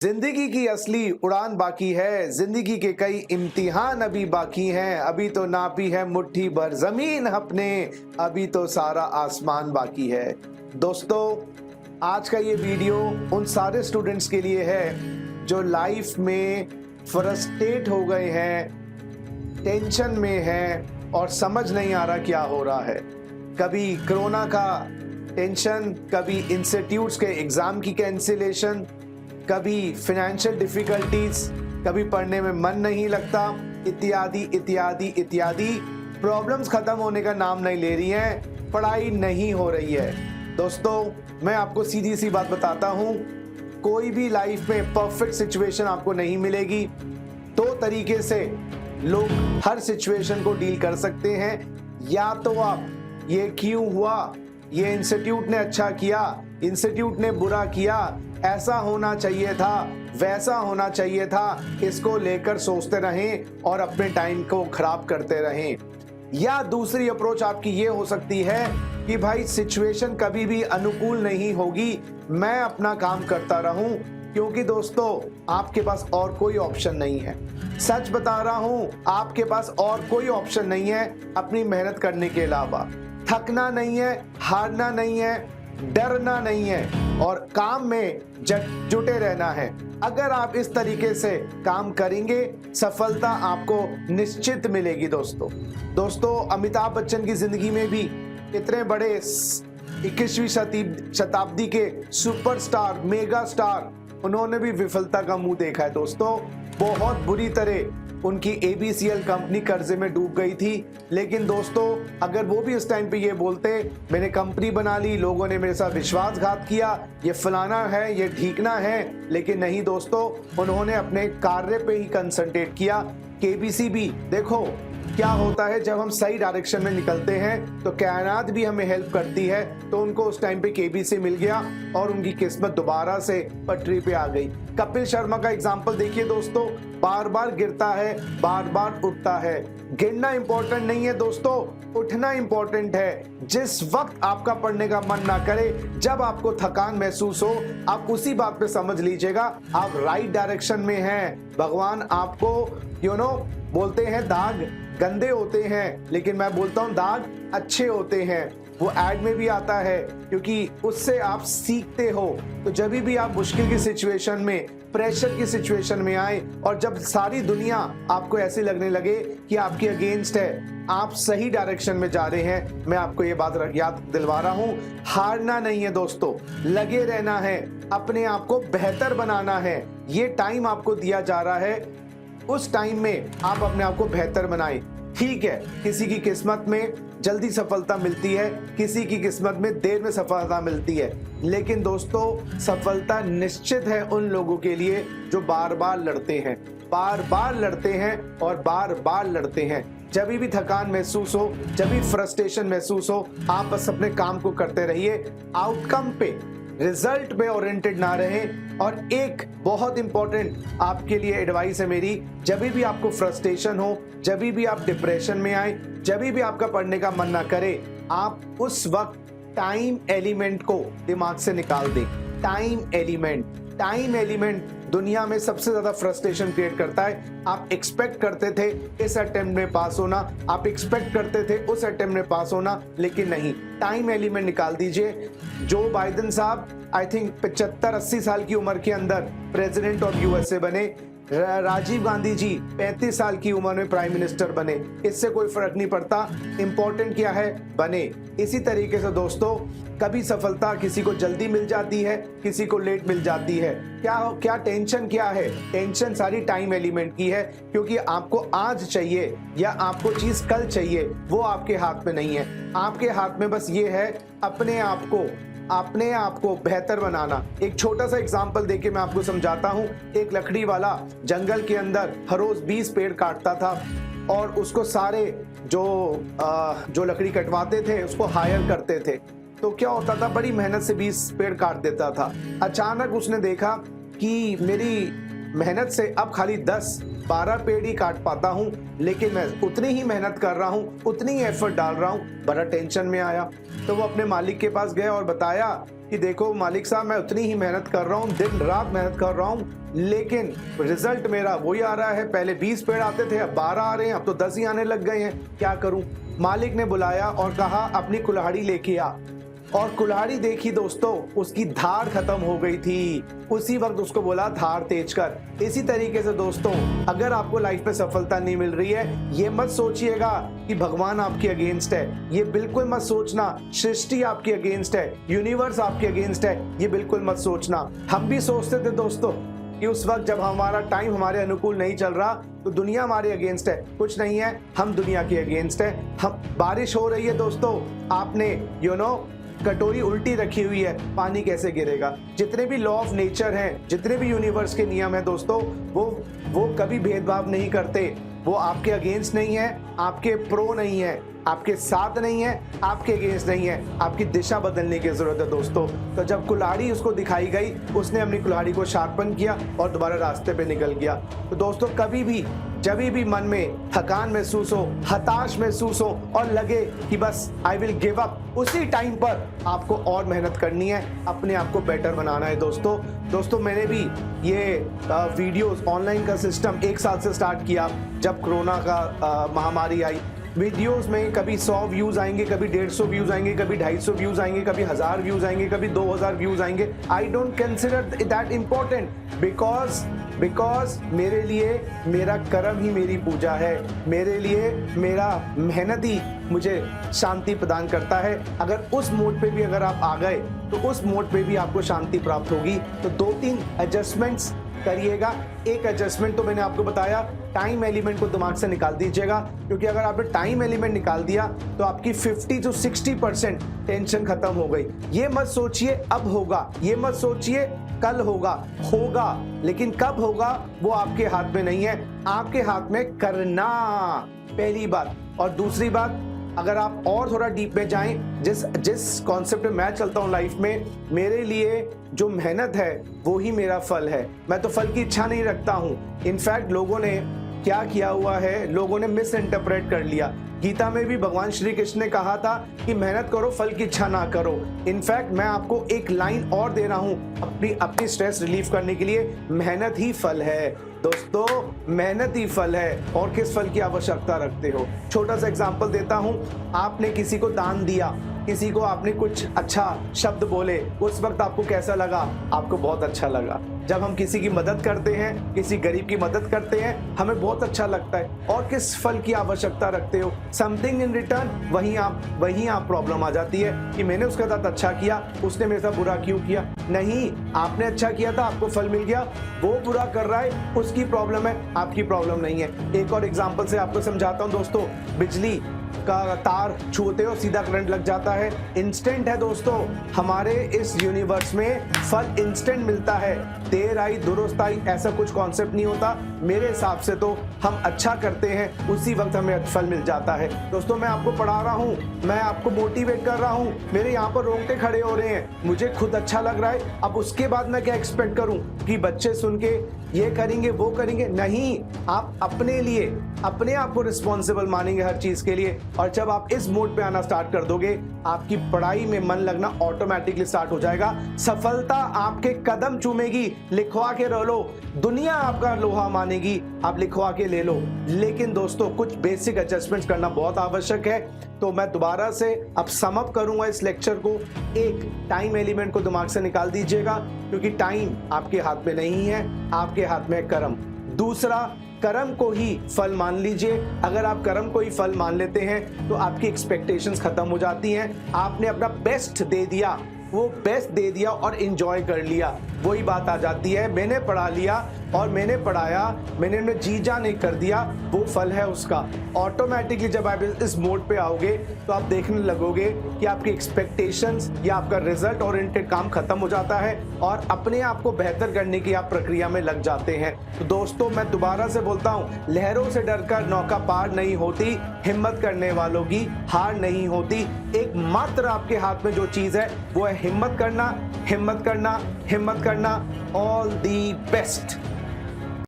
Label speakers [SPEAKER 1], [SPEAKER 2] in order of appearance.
[SPEAKER 1] जिंदगी की असली उड़ान बाकी है, जिंदगी के कई इम्तिहान अभी बाकी हैं। अभी तो नापी है मुट्ठी भर जमीन अपने, अभी तो सारा आसमान बाकी है। दोस्तों, आज का ये वीडियो उन सारे स्टूडेंट्स के लिए है जो लाइफ में फ्रस्ट्रेट हो गए हैं, टेंशन में हैं और समझ नहीं आ रहा क्या हो रहा है। कभी कोरोना का टेंशन, कभी इंस्टीट्यूट्स के एग्जाम की कैंसिलेशन, कभी फाइनेंशियल डिफिकल्टीज, कभी पढ़ने में मन नहीं लगता, इत्यादि इत्यादि इत्यादि। प्रॉब्लम्स खत्म होने का नाम नहीं ले रही हैं, पढ़ाई नहीं हो रही है। दोस्तों, मैं आपको सीधी सी बात बताता हूं, कोई भी लाइफ में परफेक्ट सिचुएशन आपको नहीं मिलेगी। दो तरीके से लोग हर सिचुएशन को डील कर सकते हैं। या तो आप ये क्यों हुआ, ये इंस्टीट्यूट ने अच्छा किया, इंस्टीट्यूट ने बुरा किया, ऐसा होना चाहिए था, वैसा होना चाहिए था, इसको लेकर सोचते रहें और अपने टाइम को खराब करते रहें। या दूसरी अप्रोच आपकी ये हो सकती है कि भाई सिचुएशन कभी भी अनुकूल नहीं होगी, मैं अपना काम करता रहूं, क्योंकि दोस्तों आपके पास और कोई ऑप्शन नहीं है। सच बता रहा हूं, आपके पास और कोई ऑप्शन नहीं है अपनी मेहनत करने के अलावा। थकना नहीं है, हारना नहीं है, डरना नहीं है और काम में जुटे रहना है। अगर आप इस तरीके से काम करेंगे, सफलता आपको निश्चित मिलेगी। दोस्तों, अमिताभ बच्चन की जिंदगी में भी इतने बड़े 21वीं शताब्दी के सुपरस्टार, मेगा स्टार, उन्होंने भी विफलता का मुंह देखा है। दोस्तों, बहुत बुरी तरह उनकी ABCL कंपनी कर्जे में डूब गई थी। लेकिन दोस्तों, अगर वो भी उस टाइम पे ये बोलते मैंने कंपनी बना ली, लोगों ने मेरे साथ विश्वासघात किया, ये फलाना है, ये ठीकना है, लेकिन नहीं दोस्तों, उन्होंने अपने कार्य पे ही कंसंट्रेट किया। KBC भी देखो क्या होता है, जब हम सही डायरेक्शन में निकलते हैं तो कायनात भी हमें हेल्प करती है। तो उनको उस टाइम पे KBC मिल गया और उनकी किस्मत दोबारा से पटरी पे आ गई। कपिल शर्मा का एग्जाम्पल देखिए दोस्तों, बार बार गिरता है, बार बार उठता है। गिरना इंपॉर्टेंट नहीं है दोस्तों, उठना इंपॉर्टेंट है। जिस वक्त आपका पढ़ने का मन ना करे, जब आपको थकान महसूस हो, आप उसी बात पे समझ लीजिएगा आप राइट डायरेक्शन में हैं। भगवान आपको बोलते हैं दाग गंदे होते हैं, लेकिन मैं बोलता हूं दाग अच्छे होते हैं। वो ऐड में भी आता है, क्योंकि उससे आप सीखते हो। तो जब भी आप मुश्किल की सिचुएशन में, प्रेशर की सिचुएशन में आए और जब सारी दुनिया आपको ऐसे लगने लगे कि आपके अगेंस्ट है, आप सही डायरेक्शन में जा रहे हैं, मैं आपको ये बात याद दिलवा रहा हूं, हारना नहीं है दोस्तों, लगे रहना है, अपने आप को बेहतर बनाना है। ये टाइम आपको दिया जा रहा है, उस टाइम में आप अपने आप को बेहतर बनाएं। ठीक है, किसी की किस्मत में जल्दी सफलता मिलती है, किसी की किस्मत में देर में सफलता मिलती है, लेकिन दोस्तों सफलता निश्चित है उन लोगों के लिए जो बार बार लड़ते हैं, बार बार लड़ते हैं और बार बार लड़ते हैं। जब भी थकान महसूस हो, जब भी फ्रस्ट्रेशन महसूस हो, आप बस अपने काम को करते रहिए, आउटकम पे, रिजल्ट पे ओरिएंटेड ना रहें। और एक बहुत इंपॉर्टेंट आपके लिए एडवाइस है मेरी, जब भी आपको फ्रस्ट्रेशन हो, जब भी आप डिप्रेशन में आए, जब भी आपका पढ़ने का मन ना करे, आप उस वक्त टाइम एलिमेंट को दिमाग से निकाल दें। टाइम एलिमेंट दुनिया में सबसे ज्यादा फ्रस्ट्रेशन क्रिएट करता है। आप एक्सपेक्ट करते थे इस अटेम्प्ट में पास होना, आप एक्सपेक्ट करते थे उस अटेम्प्ट में पास होना, लेकिन नहीं, टाइम एलिमेंट निकाल दीजिए। जो बाइडेन साहब आई थिंक 75-80 साल की उम्र के अंदर प्रेसिडेंट ऑफ USA बने, राजीव गांधी जी 35 साल की उम्र में प्राइम मिनिस्टर बने, इससे कोई फर्क नहीं पड़ता, इंपॉर्टेंट क्या है, बने। इसी तरीके से दोस्तों, कभी सफलता किसी को जल्दी मिल जाती है, किसी को लेट मिल जाती है। क्या टेंशन क्या है, टेंशन सारी टाइम एलिमेंट की है, क्योंकि आपको आज चाहिए या आपको चीज कल चाहिए, वो आपके हाथ में नहीं है। आपके हाथ में बस ये है अपने आप को बेहतर बनाना। एक छोटा सा एग्जांपल देके मैं आपको समझाता हूँ। एक लकड़ी वाला जंगल के अंदर हर रोज 20 पेड़ काटता था और उसको सारे जो लकड़ी कटवाते थे उसको हायर करते थे। तो क्या होता था, बड़ी मेहनत से 20 पेड़ काट देता था। अचानक उसने देखा कि मेरी मेहनत से अब खाली 10-12 पेड़ ही काट पाता हूँ, लेकिन मैं उतनी ही मेहनत कर रहा हूँ, उतनी ही एफर्ट डाल रहा हूँ, बड़ा टेंशन में आया। तो वो अपने मालिक के पास गया और बताया कि देखो मालिक साहब, मैं उतनी ही मेहनत कर रहा हूँ, दिन रात मेहनत कर रहा हूँ, लेकिन रिजल्ट मेरा वही आ रहा है। पहले 20 पेड़ आते थे, अब 12 आ रहे हैं, अब तो 10 ही आने लग गए हैं, क्या करूं। मालिक ने बुलाया और कहा अपनी कुल्हाड़ी लेके आ, और कुल्हाड़ी देखी दोस्तों, उसकी धार खत्म हो गई थी। उसी वक्त उसको बोला धार तेज कर। इसी तरीके से दोस्तों, अगर आपको लाइफ में सफलता नहीं मिल रही है, ये मत सोचिएगा कि भगवान आपके अगेंस्ट है। ये बिल्कुल मत सोचना सृष्टि आपके अगेंस्ट है, यूनिवर्स आपके अगेंस्ट है, ये बिल्कुल मत सोचना। हम भी सोचते थे दोस्तों कि उस वक्त जब हमारा टाइम हमारे अनुकूल नहीं चल रहा तो दुनिया हमारे अगेंस्ट है। कुछ नहीं है, हम दुनिया के अगेंस्ट है। हम बारिश हो रही है दोस्तों, आपने कटोरी उल्टी रखी हुई है, पानी कैसे गिरेगा। जितने भी लॉ ऑफ नेचर हैं, जितने भी यूनिवर्स के नियम हैं दोस्तों, वो कभी भेदभाव नहीं करते। वो आपके अगेंस्ट नहीं है, आपके प्रो नहीं है, आपके साथ नहीं है, आपके अगेंस्ट नहीं है। आपकी दिशा बदलने की जरूरत है दोस्तों। तो जब कुल्हाड़ी उसको दिखाई गई, उसने अपनी कुल्हाड़ी को शार्पन किया और दोबारा रास्ते पे निकल गया। तो दोस्तों, कभी भी जब भी मन में थकान महसूस हो, हताश महसूस हो और लगे कि बस आई विल गिव अप, उसी टाइम पर आपको और मेहनत करनी है, अपने आप को बेटर बनाना है दोस्तों। मैंने भी ये वीडियोस ऑनलाइन का सिस्टम 1 साल से स्टार्ट किया जब कोरोना का महामारी आई। वीडियोस में कभी 100 व्यूज आएंगे, कभी 150 व्यूज आएंगे, कभी 250 व्यूज आएंगे, कभी 1000 व्यूज आएंगे, कभी 2000 व्यूज आएंगे। I don't consider that important, because मेरे लिए मेरा कर्म ही मेरी पूजा है। मेरे लिए मेरा मेहनत ही मुझे शांति प्रदान करता है। अगर उस मोड पे भी अगर आप आ गए तो उस मोड पे भी आपको शांति प्राप्त होगी। तो 2-3 एडजस्टमेंट्स करिएगा। एक एडजस्टमेंट तो मैंने आपको बताया, टाइम एलिमेंट को दिमाग से निकाल दीजिएगा, क्योंकि अगर आपने टाइम एलिमेंट निकाल दिया तो आपकी 50 to 60% टेंशन खत्म हो गई। ये मत सोचिए अब होगा, ये मत सोचिए कल होगा, लेकिन कब होगा वो आपके हाथ में नहीं है, आपके हाथ में करना, पहली बात। और दूसरी बात, अगर आप और थोड़ा डीप में जाएं, जिस कॉन्सेप्ट में मैं चलता हूं लाइफ में, मेरे लिए जो मेहनत है वो ही मेरा फल है। मैं तो फल की इच्छा नहीं रखता हूं। इनफैक्ट लोगों ने क्या किया हुआ है, लोगों ने मिस इंटरप्रेट कर लिया। गीता में भी भगवान श्री कृष्ण ने कहा था कि मेहनत करो, फल की इच्छा ना करो। इनफैक्ट मैं आपको एक लाइन और दे रहा हूं अपनी स्ट्रेस रिलीफ करने के लिए, मेहनत ही फल है दोस्तों, मेहनत ही फल है। और किस फल की आवश्यकता रखते हो। छोटा सा एग्जांपल देता हूं, आपने किसी को दान दिया, किसी को आपने कुछ अच्छा शब्द बोले, उस वक्त आपको कैसा लगा? आपको बहुत अच्छा लगा। जब हम किसी की मदद करते हैं, किसी गरीब की मदद करते हैं, हमें बहुत अच्छा लगता है। और किस फल की आवश्यकता रखते हो? Something in return. वहीं आप प्रॉब्लम आ जाती है कि मैंने उसके साथ अच्छा किया, उसने मेरे साथ बुरा क्यों किया? नहीं, आपने अच्छा किया था, आपको फल मिल गया, वो बुरा कर रहा है, उसकी प्रॉब्लम है, आपकी प्रॉब्लम नहीं है। एक और एग्जाम्पल से आपको समझाता हूं दोस्तों। बिजली का तार छूते हो सीधा करंट लग जाता है, इंस्टेंट है दोस्तों। हमारे इस यूनिवर्स में फल इंस्टेंट मिलता है, देर आई दुरुस्त आई ऐसा कुछ कॉन्सेप्ट नहीं होता। मेरे हिसाब से तो हम अच्छा करते हैं, उसी वक्त हमें फल मिल जाता है। दोस्तों, मैं आपको पढ़ा रहा हूँ, मैं आपको मोटिवेट कर रहा हूँ, मेरे यहाँ पर रोंगटे खड़े हो रहे हैं, मुझे खुद अच्छा लग रहा है। अब उसके बाद मैं क्या एक्सपेक्ट करूँ कि बच्चे सुन के ये करेंगे वो करेंगे? नहीं, आप अपने लिए अपने आप को रिस्पॉन्सिबल मानेंगे हर चीज के लिए। और जब आप इस मोड पे आना स्टार्ट कर दोगे, आपकी पढ़ाई में मन लगना ऑटोमेटिकली स्टार्ट हो जाएगा। सफलता आपके कदम चूमेगी। लिखवा के रह लो, दुनिया आपका लोहा मानेगी, आप लिखवा के ले लो। लेकिन दोस्तों, कुछ बेसिक एडजस्टमेंट्स करना बहुत आवश्यक है। तो मैं दोबारा से अब सम अप करूंगा इस लेक्चर को। एक, टाइम एलिमेंट को दिमाग से निकाल दीजिएगा, क्योंकि टाइम आपके हाथ में नहीं है, आपके हाथ में कर्म। दूसरा, कर्म को ही फल मान लीजिए। अगर आप कर्म को ही फल मान लेते हैं तो आपकी एक्सपेक्टेशंस खत्म हो जाती हैं। आपने अपना बेस्ट दे दिया, वो बेस्ट दे दिया और एंजॉय कर लिया। वही बात आ जाती है, मैंने पढ़ा लिया और मैंने पढ़ाया, मैंने उन्हें जी जान एक कर दिया, वो फल है उसका। ऑटोमेटिकली जब आप इस मोड पे आओगे तो आप देखने लगोगे कि आपकी एक्सपेक्टेशंस या आपका रिजल्ट ओरिएंटेड काम खत्म हो जाता है और अपने आप को बेहतर करने की आप प्रक्रिया में लग जाते हैं। तो दोस्तों, मैं दोबारा से बोलता हूँ, लहरों से डरकर नौका पार नहीं होती, हिम्मत करने वालों की हार नहीं होती। एक मात्र आपके हाथ में जो चीज है वो है हिम्मत करना, हिम्मत करना, हिम्मत करना। All the best.